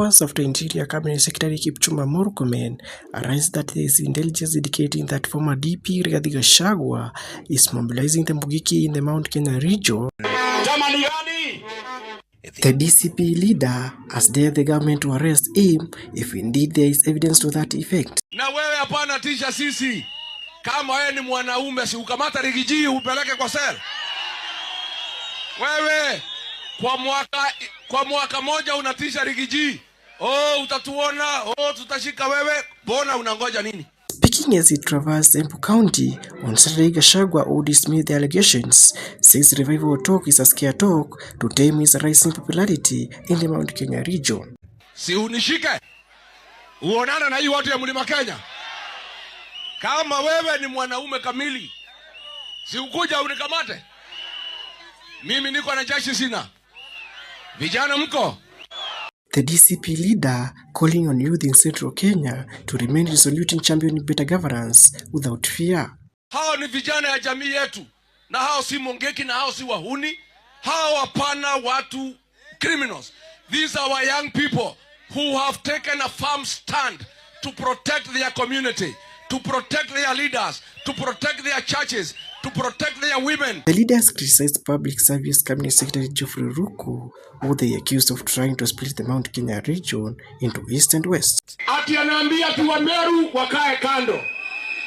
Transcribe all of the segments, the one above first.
hours after Interior Cabinet Secretary Kipchumba Murkomen announced that there is intelligence indicating that former DP Rigathi Gachagua is mobilizing the Mungiki in the Mount Kenya region, the DCP leader has dared the government to arrest him if indeed there is evidence to that effect. Na wewe hapana tisha sisi. Kama wewe ni mwanaume si ukamata Rigiji upeleke kwa sel. Wewe kwa mwaka moja unatisha Rigiji. Oh, utatuona. Oh, tutashika wewe. Bona unangoja nini? Speaking as he traversed Embu County on Saturday, Gachagua who dismissed the allegations, says revival talk is a scare talk to tame his rising popularity in the Mount Kenya region. Si unishike. Uonana na hii watu ya Mlima Kenya. Kama wewe ni mwanaume kamili, si ukuja unikamate. Mimi niko na jeshi sina. Vijana mko? The DCP leader calling on youth in Central Kenya to remain resolute in championing better governance without fear. Hao ni vijana ya jamii yetu. Na hao si Mungiki na hao si wahuni. Hao hapana watu criminals. These are our young people who have taken a firm stand to protect their community, to protect their leaders, to protect their churches, to protect their women. The leaders criticized Public Service Cabinet Secretary Geoffrey Ruku, who they accused of trying to split the Mount Kenya region into east and west. Ati anaambia ati wa Meru wakae kando,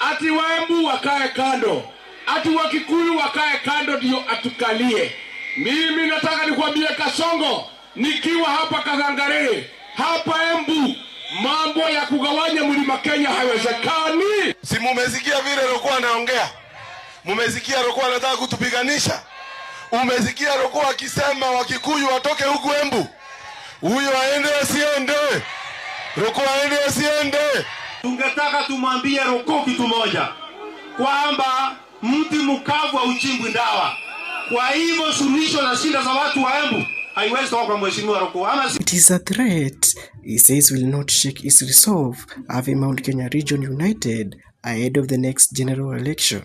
ati wa Embu wakae kando, ati wa Kikuyu wakae kando ndio atukalie. Mimi nataka nikwambie Kasongo, nikiwa hapa Kazangare, hapa Embu, mambo ya kugawanya Mlima Kenya haiwezekani. Si mumesikia vile Roko anaongea? Mumesikia Roko anataka kutupiganisha? Umesikia Roko akisema Wakikuyu watoke huku Embu? Huyo aende asiende? Roko aende asiende? Tungetaka tumwambie Roko kitu moja, kwamba mti mkavu hauchimbwi ndawa. Kwa hivyo suluhisho la shida za watu wa Embu haiwezi toka kwa mheshimiwa Roko. It is a threat, he says, will not shake his resolve having Mount Kenya region united ahead of the next general election.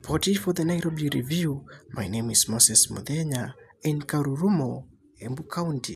Reporting for the Nairobi Review, my name is Moses Muthenya in Karurumo, Embu County.